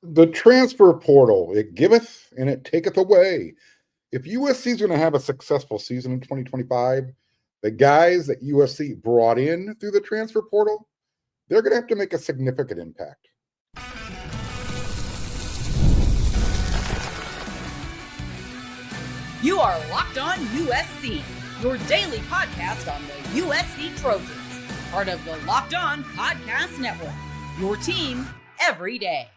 The transfer portal, it giveth and it taketh away. If USC is going to have a successful season in 2025, the guys that USC brought in through the transfer portal, they're going to have to make a significant impact. You are Locked On USC, your daily podcast on the USC Trojans, part of the Locked On Podcast Network, your team every day.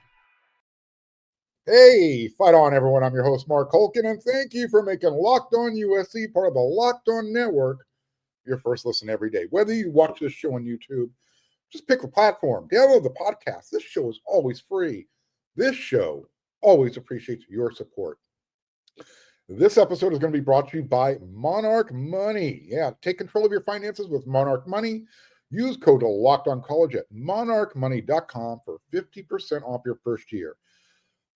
Hey, fight on, everyone. I'm your host, Mark Holkin, and thank you for making Locked On USC part of the Locked On Network your first listen every day. Whether you watch this show on YouTube, just pick a platform, download the podcast. This show is always free. This show always appreciates your support. This episode is going to be brought to you by Monarch Money. Yeah, take control of your finances with Monarch Money. Use code LOCKEDONCollege at monarchmoney.com for 50% off your first year.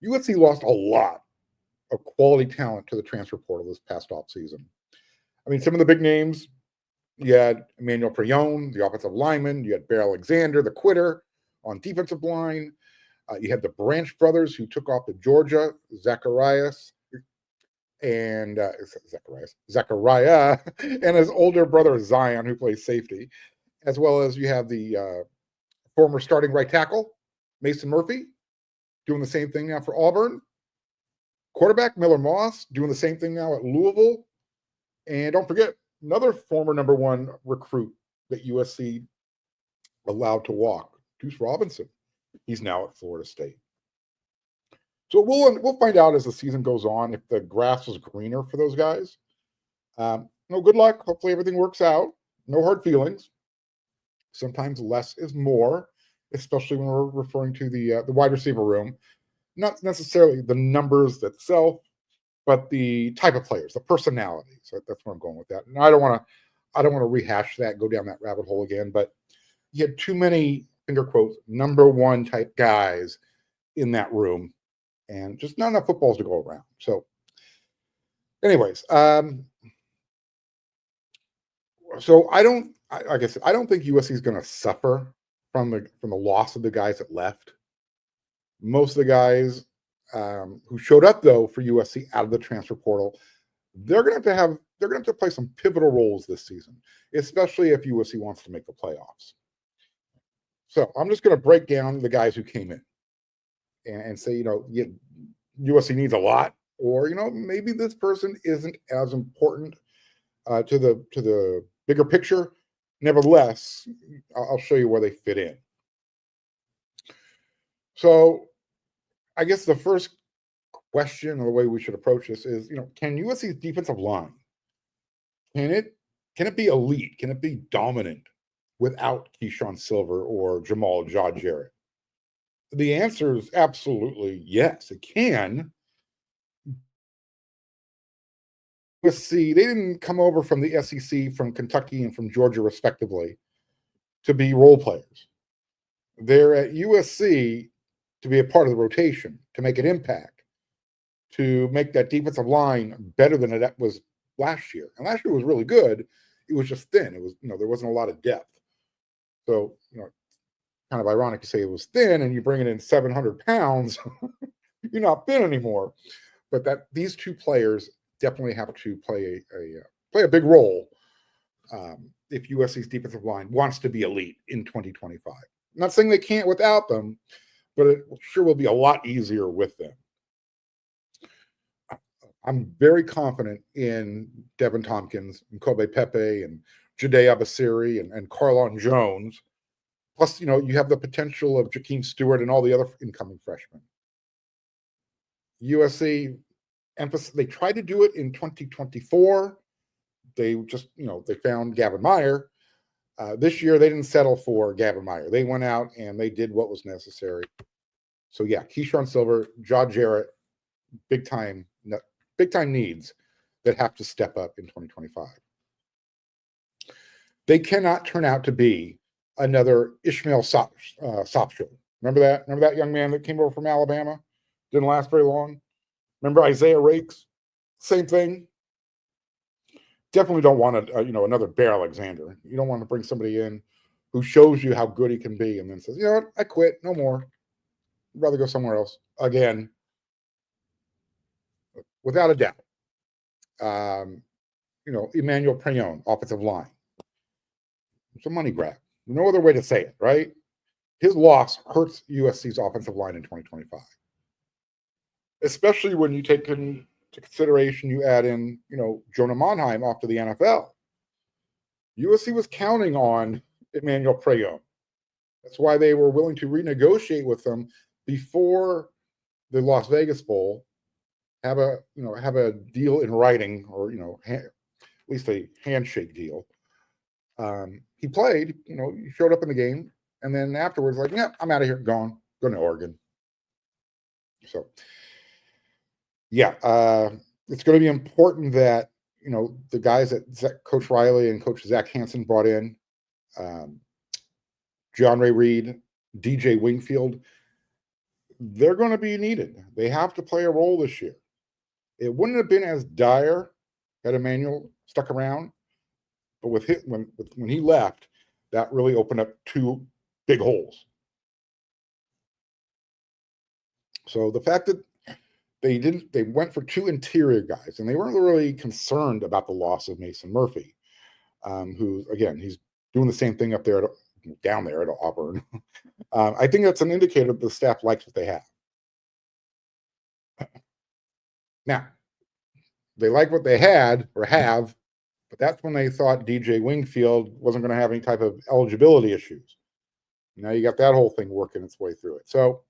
USC lost a lot of quality talent to the transfer portal this past offseason. I mean, some of the big names, you had Emmanuel Prion, the offensive lineman. You had Bear Alexander, the quitter on defensive line. You had the Branch brothers who took off to Georgia, Zachariah, and his older brother Zion, who plays safety, as well as you have the former starting right tackle, Mason Murphy, doing the same thing now for Auburn. Quarterback Miller Moss doing the same thing now at Louisville. And don't forget, another former number one recruit that USC allowed to walk, Deuce Robinson. He's now at Florida State. So we'll find out as the season goes on if the grass is greener for those guys. Good luck. Hopefully everything works out. No hard feelings. Sometimes less is more, especially when we're referring to the wide receiver room. Not necessarily the numbers itself, but the type of players, the personalities. So that's where I'm going with that. And I don't want to rehash that, go down that rabbit hole again. But you had too many, finger quotes, number one type guys in that room, and just not enough footballs to go around. So, anyways, so I don't think USC is going to suffer from the loss of the guys that left. Most of the guys who showed up though for USC out of the transfer portal, they're going to have to play some pivotal roles this season, especially if USC wants to make the playoffs. So I'm just going to break down the guys who came in and say, USC needs a lot, or maybe this person isn't as important to the bigger picture. Nevertheless, I'll show you where they fit in. So I guess the first question or the way we should approach this is, can USC's defensive line, can it be elite? Can it be dominant without Keyshawn Silver or Jamal Jarrett? The answer is absolutely yes, it can. USC, they didn't come over from the SEC, from Kentucky, and from Georgia, respectively, to be role players. They're at USC to be a part of the rotation, to make an impact, to make that defensive line better than it was last year. And last year was really good. It was just thin. It was, there wasn't a lot of depth. So, kind of ironic to say it was thin, and you bring it in 700 pounds, you're not thin anymore. But these two players definitely have to play a big role if USC's defensive line wants to be elite in 2025. I'm not saying they can't without them, but it sure will be a lot easier with them. I'm very confident in Devin Tompkins and Kobe Pepe and Jade Abasiri and Carlon Jones. Plus, you have the potential of Jakeem Stewart and all the other incoming freshmen. USC they tried to do it in 2024. They just, they found Gavin Meyer. This year, they didn't settle for Gavin Meyer. They went out and they did what was necessary. So yeah, Keyshawn Silver, Jarrett, big time needs that have to step up in 2025. They cannot turn out to be another Ishmael Sopshill. Remember that? Remember that young man that came over from Alabama? Didn't last very long. Remember Isaiah Rakes? Same thing. Definitely don't want another Bear Alexander. You don't want to bring somebody in who shows you how good he can be and then says, I quit, no more. I'd rather go somewhere else. Again, without a doubt. Emmanuel Payoff, offensive line. It's a money grab. No other way to say it, right? His loss hurts USC's offensive line in 2025. Especially when you take into consideration, you add in, Jonah Monheim off to the NFL. USC was counting on Emmanuel Payoff. That's why they were willing to renegotiate with him before the Las Vegas Bowl, have a deal in writing, or at least a handshake deal. He played, he showed up in the game, and then afterwards, like, yeah, I'm out of here, gone, going to Oregon. So, yeah, it's going to be important that the guys that Coach Riley and Coach Zach Hansen brought in, John Ray Reed, DJ Wingfield, they're going to be needed. They have to play a role this year. It wouldn't have been as dire had Emmanuel stuck around, but when he left, that really opened up two big holes. So the fact that they went for two interior guys, and they weren't really concerned about the loss of Mason Murphy, who, again, he's doing the same thing down there at Auburn. I think that's an indicator that the staff likes what they have. Now, they like what they had or have, but that's when they thought DJ Wingfield wasn't going to have any type of eligibility issues. Now you got that whole thing working its way through it. So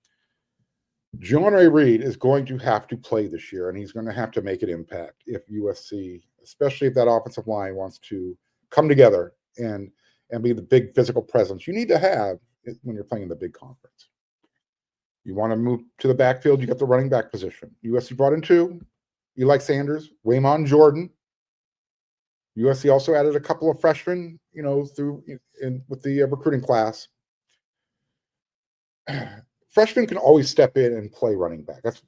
John Ray Reed is going to have to play this year, and he's going to have to make an impact if USC, especially if that offensive line wants to come together and be the big physical presence you need to have when you're playing in the big conference. You want to move to the backfield, you got the running back position. USC brought in two, Eli Sanders, Waymon Jordan. USC also added a couple of freshmen, with the recruiting class. Freshmen can always step in and play running back. That's,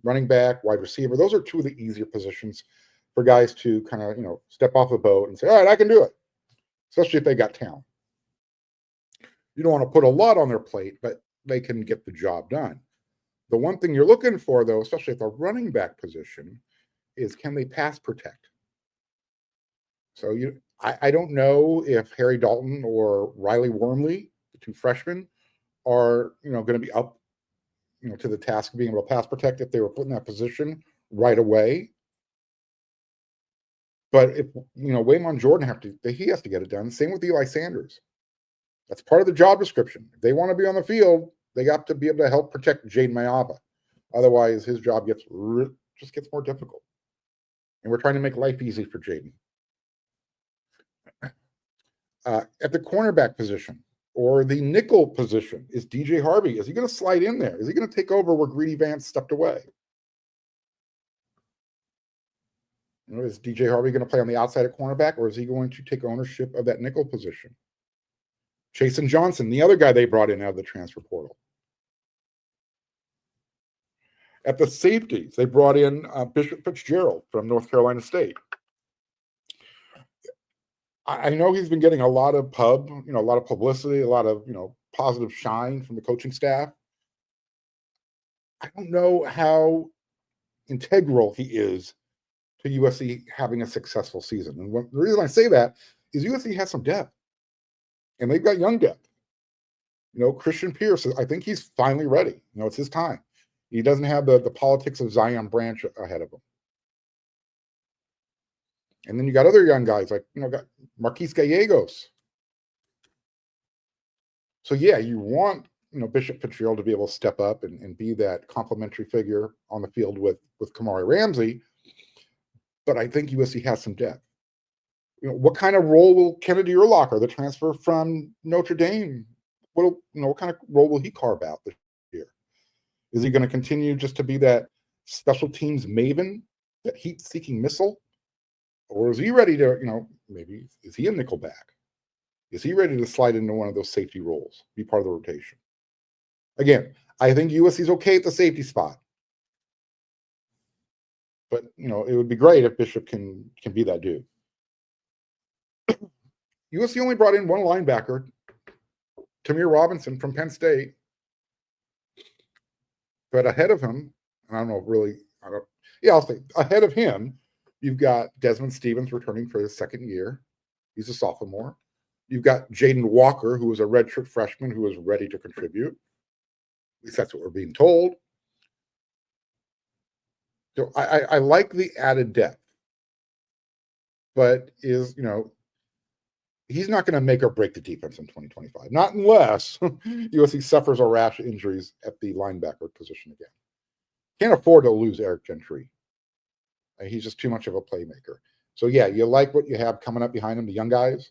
running back, wide receiver. Those are two of the easier positions for guys to kind of, step off the boat and say, all right, I can do it, especially if they got talent. You don't want to put a lot on their plate, but they can get the job done. The one thing you're looking for, though, especially at the running back position, is can they pass protect? So I don't know if Harry Dalton or Riley Wormley, the two freshmen, are going to be up to the task of being able to pass protect if they were put in that position right away. But if Waymon Jordan he has to get it done. Same with Eli Sanders. That's part of the job description. If they want to be on the field, they got to be able to help protect Jaden Mayaba. Otherwise, his job gets more difficult. And we're trying to make life easy for Jaden. At the cornerback position or the nickel position is DJ Harvey. Is he going to slide in there? Is he going to take over where Greedy Vance stepped away? Is DJ Harvey going to play on the outside at cornerback, or is he going to take ownership of that nickel position? Chasen Johnson, the other guy they brought in out of the transfer portal. At the safeties, they brought in Bishop Fitzgerald from North Carolina State. I know he's been getting a lot of a lot of publicity, a lot of, positive shine from the coaching staff. I don't know how integral he is to USC having a successful season. And the reason I say that is USC has some depth, and they've got young depth. Christian Pierce, I think he's finally ready. It's his time. He doesn't have the politics of Zion Branch ahead of him. And then you got other young guys like, got Marquise Gallegos. So, yeah, you want, Bishop Fitzgerald to be able to step up and be that complimentary figure on the field with Kamari Ramsey. But I think USC has some depth. What kind of role will Kennedy Urlacher, the transfer from Notre Dame, what kind of role will he carve out this year? Is he going to continue just to be that special teams maven, that heat-seeking missile? Or is he ready to, maybe, is he a nickelback? Is he ready to slide into one of those safety roles, be part of the rotation? Again, I think USC's okay at the safety spot. But, it would be great if Bishop can be that dude. USC only brought in one linebacker, Tamir Robinson from Penn State. But ahead of him, I don't know really, I'll say ahead of him, you've got Desmond Stevens returning for his second year. He's a sophomore. You've got Jaden Walker, who was a redshirt freshman who was ready to contribute. At least that's what we're being told. So I like the added depth, but he's not going to make or break the defense in 2025. Not unless USC suffers a rash of injuries at the linebacker position again. Can't afford to lose Eric Gentry. He's just too much of a playmaker. So yeah, you like what you have coming up behind him, the young guys.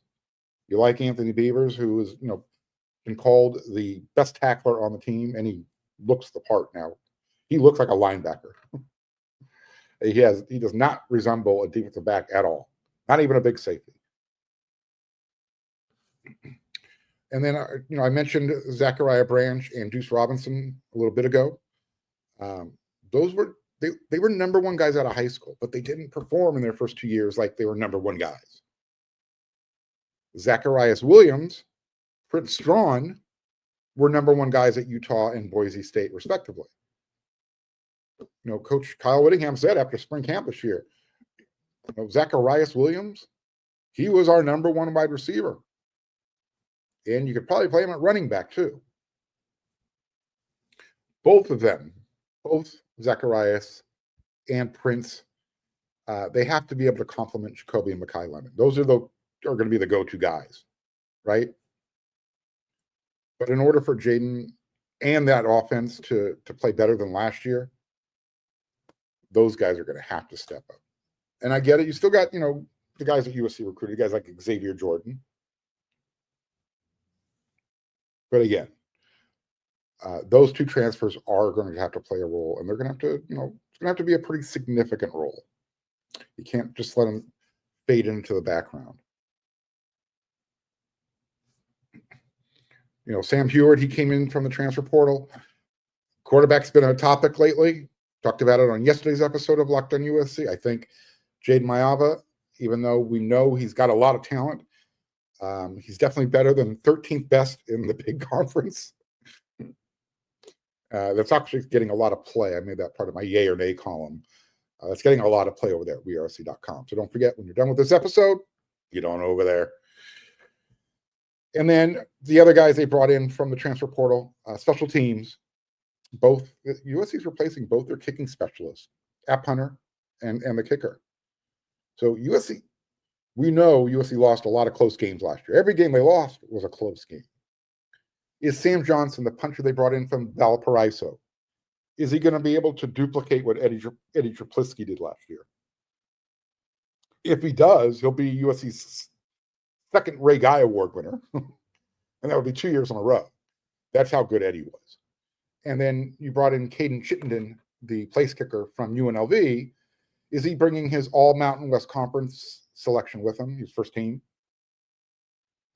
You like Anthony Beavers, who is, been called the best tackler on the team, and he looks the part now. He looks like a linebacker. He does not resemble a defensive back at all. Not even a big safety. And then, I mentioned Zachariah Branch and Deuce Robinson a little bit ago. They were number one guys out of high school, but they didn't perform in their first 2 years like they were number one guys. Zacharias Williams, Prince Strawn were number one guys at Utah and Boise State, respectively. Coach Kyle Whittingham said after spring camp this year, Zacharias Williams, he was our number one wide receiver. And you could probably play him at running back too. Both of them, both Zacharias and Prince, they have to be able to complement Jacoby and Mekhi Lemon. Those are going to be the go-to guys, right? But in order for Jaden and that offense to play better than last year, those guys are going to have to step up. And I get it. You still got, the guys at USC recruited, guys like Xavier Jordan. But again, those two transfers are going to have to play a role, and they're going to have to, it's going to have to be a pretty significant role. You can't just let them fade into the background. Sam Heward, he came in from the transfer portal. Quarterback's been a topic lately. Talked about it on yesterday's episode of Locked on USC. I think Jade Mayava, even though we know he's got a lot of talent, he's definitely better than 13th best in the big conference. That's actually getting a lot of play. I made that part of my yay or nay column. That's getting a lot of play over there at WeAreRC.com. So don't forget, when you're done with this episode, get on over there. And then the other guys they brought in from the transfer portal, special teams, both USC's replacing both their kicking specialists, App Hunter and the kicker. So USC, we know USC lost a lot of close games last year. Every game they lost was a close game. Is Sam Johnson, the puncher they brought in from Valparaiso, is he going to be able to duplicate what Eddie Traplisky did last year? If he does, he'll be USC's second Ray Guy Award winner. And that would be 2 years in a row. That's how good Eddie was. And then you brought in Caden Chittenden, the place kicker from UNLV. Is he bringing his all Mountain West Conference selection with him, his first team?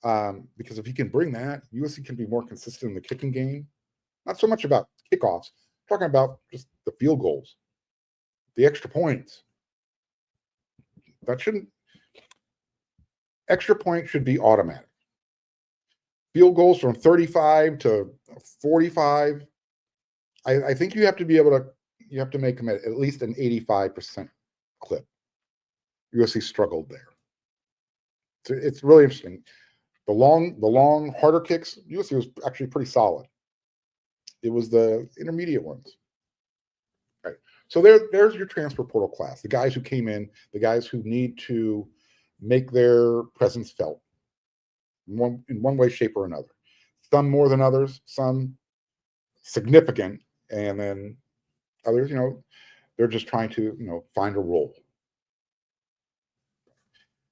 Because if he can bring that, USC can be more consistent in the kicking game. Not so much about kickoffs, I'm talking about just the field goals, the extra points. Extra point should be automatic. Field goals from 35 to 45. I think you have to be able to, you have to make them at least an 85% clip. USC struggled there. So it's really interesting. The long, harder kicks, USC was actually pretty solid. It was the intermediate ones. All right. So there's your transfer portal class, the guys who came in, the guys who need to make their presence felt in one way, shape, or another. Some more than others, some significant, and then others, they're just trying to, find a role.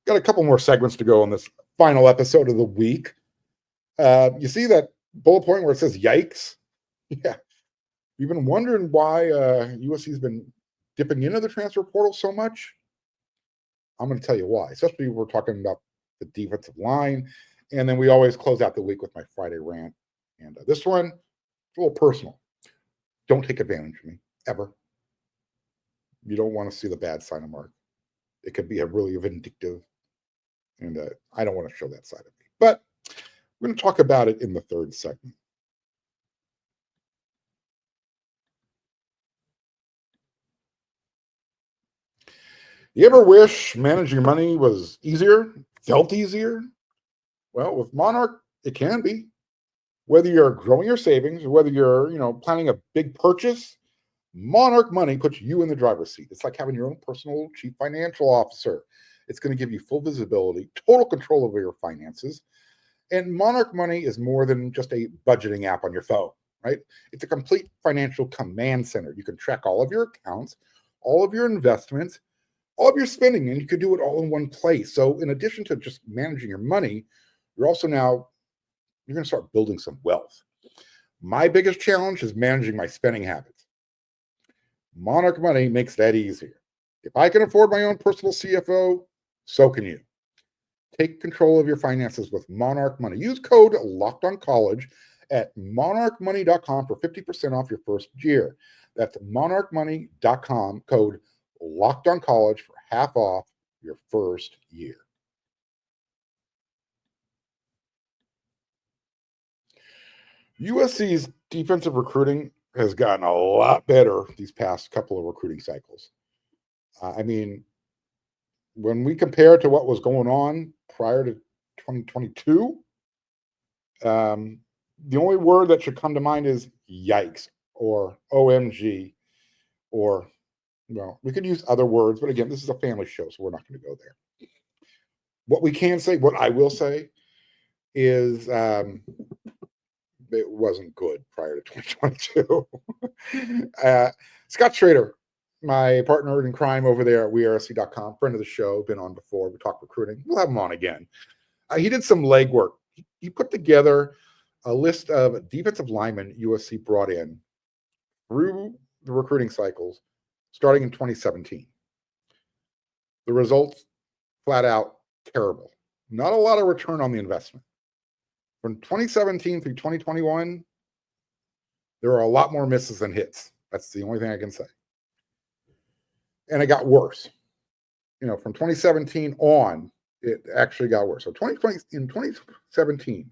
Got a couple more segments to go on this final episode of the week. You see that bullet point where it says "Yikes"? Yeah. You've been wondering why USC's been dipping into the transfer portal so much? I'm going to tell you why, especially when we're talking about the defensive line. And then we always close out the week with my Friday rant. And this one, it's a little personal. Don't take advantage of me, ever. You don't want to see the bad side of Mark. It could be a really vindictive, and I don't want to show that side of me. But we're going to talk about it in the third segment. You ever wish managing money was easier, felt easier? Well, with Monarch, it can be. Whether you're growing your savings or whether you're, planning a big purchase, Monarch Money puts you in the driver's seat. It's like having your own personal chief financial officer. It's going to give you full visibility, total control over your finances. And Monarch Money is more than just a budgeting app on your phone, right? It's a complete financial command center. You can track all of your accounts, all of your investments, all of your spending, and you can do it all in one place. So in addition to just managing your money, you're going to start building some wealth. My biggest challenge is managing my spending habits. Monarch Money makes that easier. If I can afford my own personal CFO, so can you. Take control of your finances with Monarch Money. Use code LOCKEDONCollege at monarchmoney.com for 50% off your first year. That's monarchmoney.com, code LOCKEDONCollege for half off your first year. USC's defensive recruiting has gotten a lot better these past couple of recruiting cycles. When we compare to what was going on prior to 2022, the only word that should come to mind is yikes or OMG, or, we could use other words, but again, this is a family show, so we're not going to go there. What I will say is it wasn't good prior to 2022. Scott Schrader, my partner in crime over there at YIKES.com, friend of the show, been on before. We talk recruiting. We'll have him on again. He did some legwork. He put together a list of defensive linemen USC brought in through the recruiting cycles starting in 2017. The results, flat out terrible. Not a lot of return on the investment. From 2017 through 2021, there are a lot more misses than hits. That's the only thing I can say. And it got worse. From 2017 on, it actually got worse. So in 2017,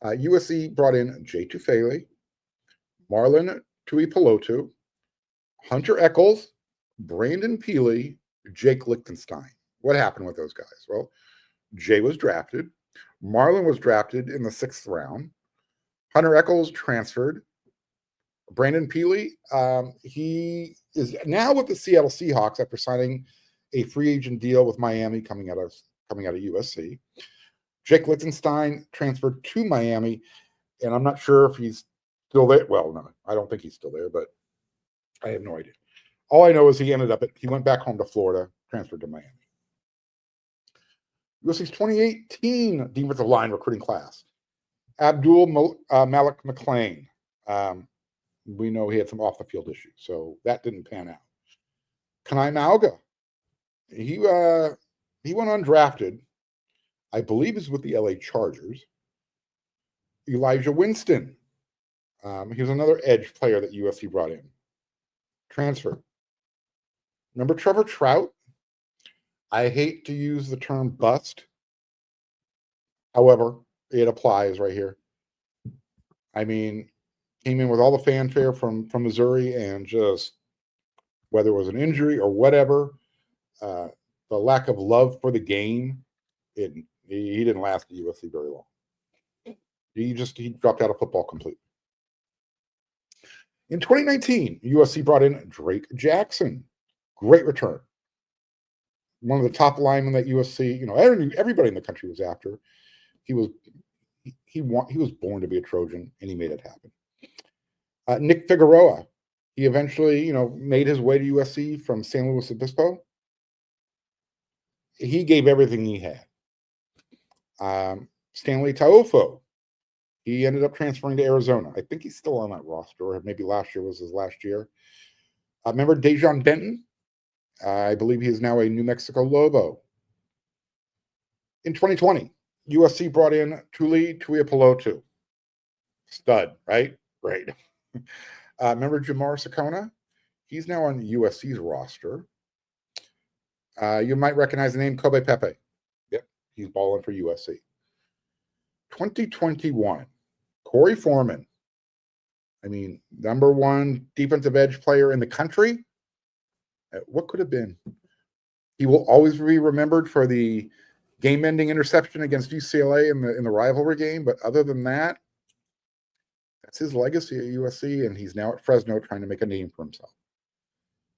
USC brought in Jay Tufele, Marlon Tuipulotu, Hunter Eccles, Brandon Peely, Jake Lichtenstein. What happened with those guys? Well, Jay was drafted. Marlon was drafted in the 6th round. Hunter Eccles transferred. Brandon Peely, he is now with the Seattle Seahawks after signing a free agent deal with Miami coming out of USC. Jake Lichtenstein transferred to Miami, and I'm not sure if he's still there. Well, no, I don't think he's still there, but I have no idea. All I know is he went back home to Florida, transferred to Miami. USC's 2018 defensive line recruiting class. Abdul Malik McClain. We know he had some off-the-field issues, so that didn't pan out. Kanai Mauga. He went undrafted. I believe he's with the LA Chargers. Elijah Winston. He was another edge player that USC brought in. Transfer. Remember Trevor Trout? I hate to use the term bust. However, it applies right here. Came in with all the fanfare from Missouri, and just whether it was an injury or whatever, the lack of love for the game, he didn't last at USC very long. He dropped out of football completely. In 2019, USC brought in Drake Jackson. Great return. One of the top linemen that USC, everybody in the country was after. He was born to be a Trojan, and he made it happen. Nick Figueroa, he eventually, made his way to USC from San Luis Obispo. He gave everything he had. Stanley Taofo, he ended up transferring to Arizona. I think he's still on that roster, or maybe last year was his last year. Remember Dejon Benton? I believe he is now a New Mexico Lobo. In 2020, USC brought in Tuli Tuipulotu. Stud, right? Great. Remember Jamar Sakona? He's now on USC's roster. You might recognize the name Kobe Pepe. Yep, he's balling for USC. 2021, Corey Foreman. Number one defensive edge player in the country. What could have been? He will always be remembered for the game-ending interception against UCLA in the rivalry game. But other than that, that's his legacy at USC, and he's now at Fresno trying to make a name for himself.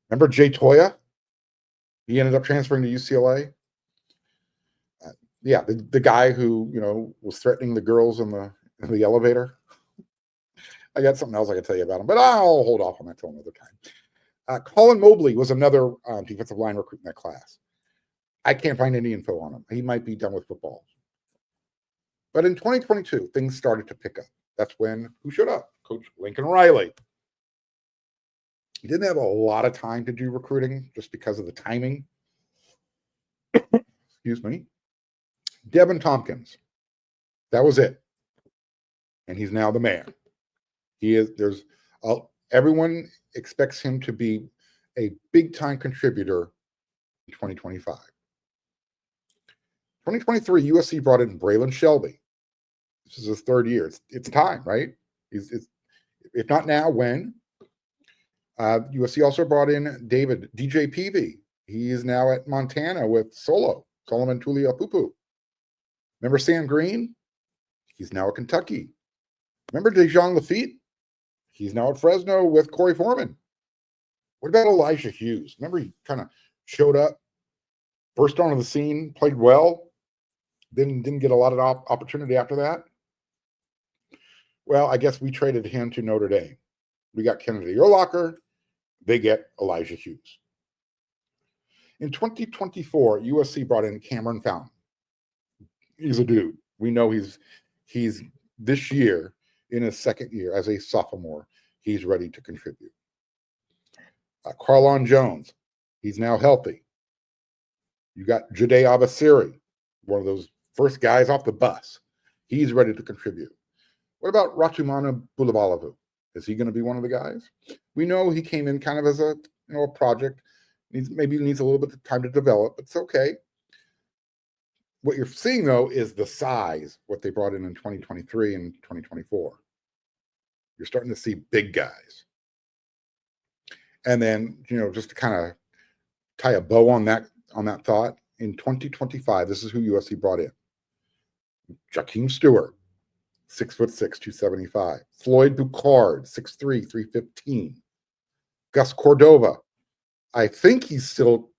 Remember Jay Toya? He ended up transferring to UCLA. Yeah, the guy who was threatening the girls in the elevator. I got something else I could tell you about him, but I'll hold off on that till another time. Colin Mobley was another defensive line recruit in that class. I can't find any info on him. He might be done with football. But in 2022, things started to pick up. That's when who showed up? Coach Lincoln Riley. He didn't have a lot of time to do recruiting just because of the timing. Excuse me. Devin Tompkins. That was it. And he's now the man. Everyone expects him to be a big-time contributor in 2025. 2023, USC brought in Braylon Shelby. This is his third year. It's time, right? If not now, when? USC also brought in DJ Peavy. He is now at Montana with Solomon Tuliaupupu. Remember Sam Green? He's now at Kentucky. Remember Dejon Lafitte? He's now at Fresno with Corey Foreman. What about Elijah Hughes? Remember he kind of showed up, burst onto the scene, played well, didn't get a lot of opportunity after that? Well, I guess we traded him to Notre Dame. We got Kennedy Urlacher. They get Elijah Hughes. In 2024, USC brought in Cameron Fountain. He's a dude. We know he's this year in his second year as a sophomore. He's ready to contribute. Carlon Jones. He's now healthy. You got Jade Abasiri, one of those first guys off the bus. He's ready to contribute. What about Ratumana Bulabalavu? Is he going to be one of the guys? We know he came in kind of as a project. Maybe needs a little bit of time to develop, but it's okay. What you're seeing, though, is the size, what they brought in 2023 and 2024. You're starting to see big guys. And then, just to kind of tie a bow on that thought, in 2025, this is who USC brought in. Jakeem Stewart, 6'6", 275. Floyd Boucard, 6'3", 315. Gus Cordova, I think he's still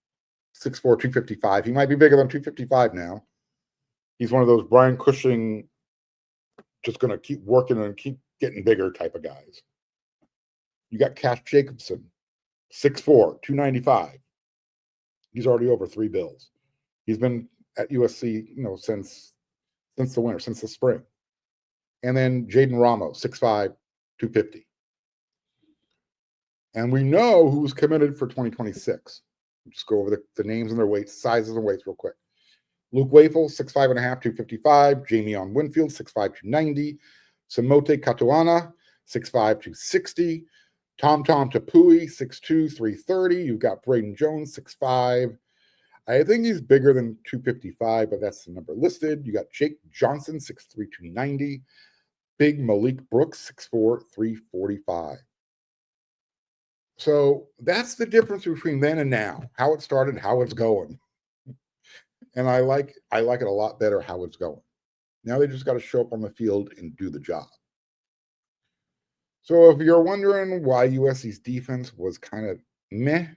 6'4", 255. He might be bigger than 255 now. He's one of those Brian Cushing, just going to keep working and keep getting bigger type of guys. You got Cash Jacobson, 6'4", 295. He's already over 3 bills. He's been at USC, since the winter, since the spring. And then Jaden Ramos, 6'5", 250. And we know who's committed for 2026. Just go over the names and their weights, sizes and weights real quick. Luke Wafel, 6'5.5", 255. Jamion Winfield, 6'5", 290. Samote Katuana, 6'5", 260. Tom Tapui, 6'2", 330. You've got Braden Jones, 6'5". I think he's bigger than 255, but that's the number listed. You got Jake Johnson, 6'3", 290. Big Malik Brooks, 6'4", 345. So that's the difference between then and now, how it started, how it's going. And I like it a lot better how it's going. Now they just got to show up on the field and do the job. So if you're wondering why USC's defense was kind of meh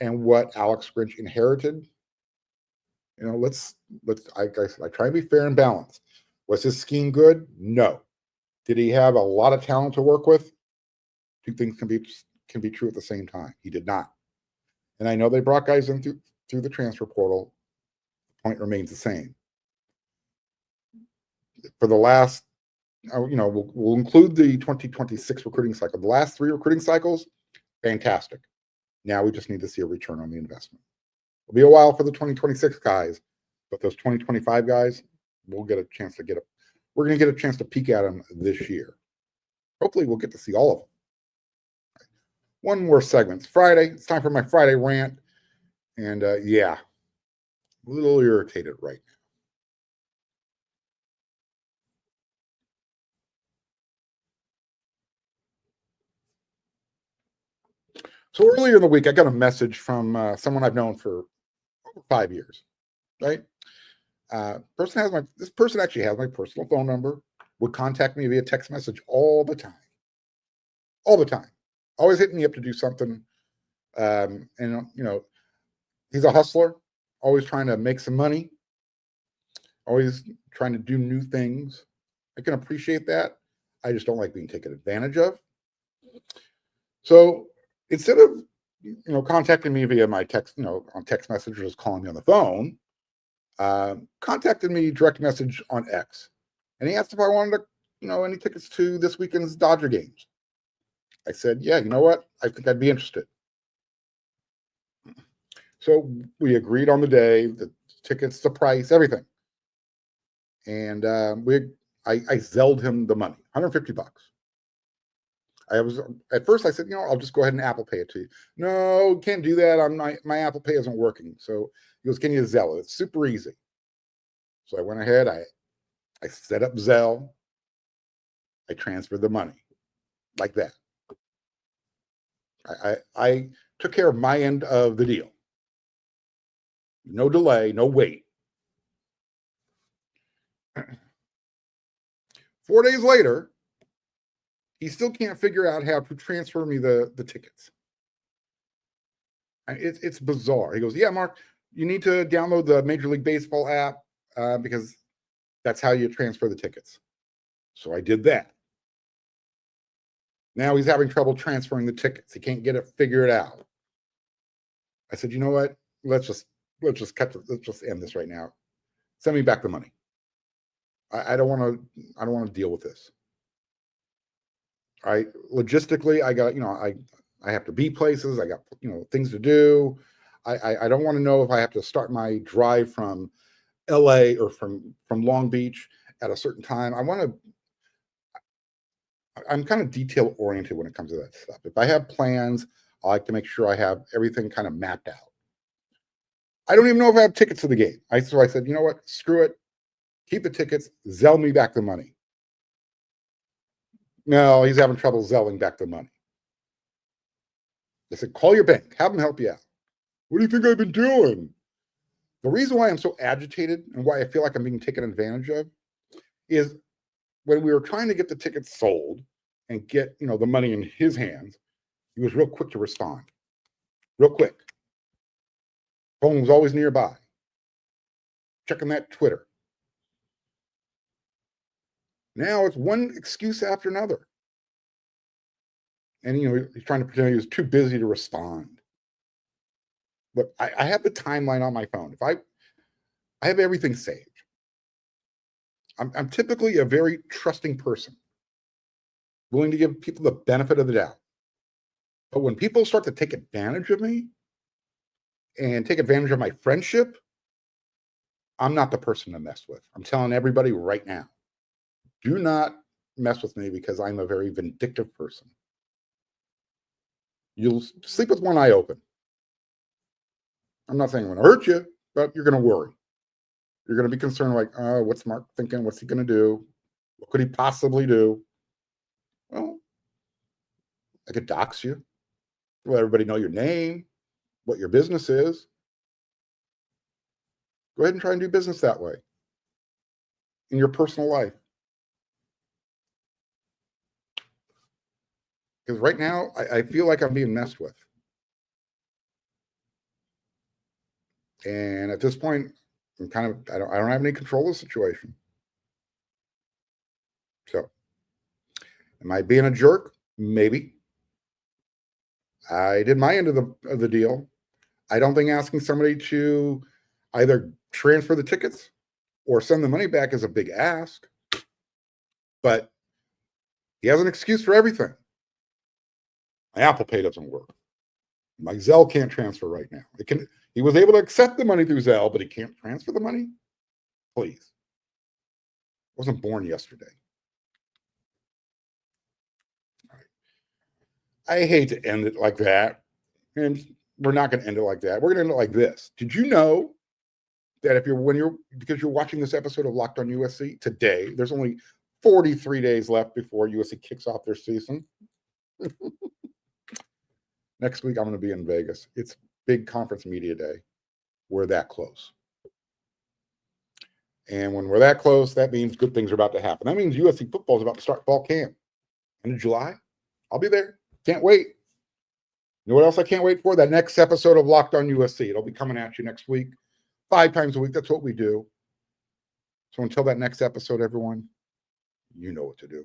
and what Alex Grinch inherited, I try to be fair and balanced. Was his scheme good? No. Did he have a lot of talent to work with? Two things can be true at the same time. He did not. And I know they brought guys in through the transfer portal. The point remains the same. For the last, we'll include the 2026 recruiting cycle. The last 3 recruiting cycles, fantastic. Now we just need to see a return on the investment. It'll be a while for the 2026 guys, but those 2025 guys, we'll get a chance to we're going to get a chance to peek at them this year. Hopefully we'll get to see all of them. One more segment. It's Friday. It's time for my Friday rant. And a little irritated right now. So earlier in the week, I got a message from someone I've known for over 5 years, right? This person actually has my personal phone number, would contact me via text message all the time, always hitting me up to do something. And he's a hustler, always trying to make some money, always trying to do new things. I can appreciate that. I just don't like being taken advantage of. So instead of contacting me via my text, on text message or just calling me on the phone, contacted me direct message on X, and he asked if I wanted to, any tickets to this weekend's Dodger games. I said, yeah, you know what? I think I'd be interested. So we agreed on the day, the tickets, the price, everything. And I Zelled him the money, $150. At first I said, I'll just go ahead and Apple Pay it to you. No, can't do that. My Apple Pay isn't working. So he goes, can you Zelle it? It's super easy. So I went ahead, I set up Zelle, I transferred the money like that. I took care of my end of the deal. No delay, no wait. 4 days later, he still can't figure out how to transfer me the tickets. It's bizarre. He goes, yeah, Mark, you need to download the Major League Baseball app because that's how you transfer the tickets. So I did that. Now he's having trouble transferring the tickets. He can't get it figured out. I said, you know what? Let's just end this right now. Send me back the money. I don't want to deal with this. All right. Logistically, I got, I have to be places. I got, things to do. I don't want to know if I have to start my drive from LA or from Long Beach at a certain time. I'm kind of detail oriented when it comes to that stuff. If I have plans, I like to make sure I have everything kind of mapped out. I don't even know if I have tickets to the game. So I said, you know what? Screw it. Keep the tickets. Zell me back the money. No, he's having trouble zelling back the money. I said, call your bank. Have them help you out. What do you think I've been doing? The reason why I'm so agitated and why I feel like I'm being taken advantage of is when we were trying to get the tickets sold and get, the money in his hands, he was real quick to respond. Real quick. Phone was always nearby. Checking that Twitter. Now it's one excuse after another. And, he's trying to pretend he was too busy to respond. But I have the timeline on my phone. If I have everything saved. I'm typically a very trusting person, willing to give people the benefit of the doubt. But when people start to take advantage of me and take advantage of my friendship, I'm not the person to mess with. I'm telling everybody right now, do not mess with me because I'm a very vindictive person. You'll sleep with one eye open. I'm not saying I'm going to hurt you, but you're going to worry. You're going to be concerned like, oh, what's Mark thinking? What's he going to do? What could he possibly do? Well, I could dox you. Let everybody know your name, what your business is. Go ahead and try and do business that way in your personal life. Because right now, I feel like I'm being messed with. And at this point, I don't have any control of the situation. So, am I being a jerk? Maybe. I did my end of the deal. I don't think asking somebody to either transfer the tickets or send the money back is a big ask. But he has an excuse for everything. My Apple Pay doesn't work. My Zelle can't transfer right now. He was able to accept the money through Zelle, but he can't transfer the money? Please. I wasn't born yesterday. All right. I hate to end it like that. And we're not going to end it like that. We're going to end it like this. Did you know that because you're watching this episode of Locked on USC today, there's only 43 days left before USC kicks off their season. Next week, I'm going to be in Vegas. It's big conference media day. we're that close. And when we're that close, that means good things are about to happen. That means USC football is about to start fall camp. End of July, I'll be there. Can't wait. You know what else I can't wait for? That next episode of Locked On USC. It'll be coming at you next week, 5 times a week. That's what we do. So until that next episode, everyone, you know what to do.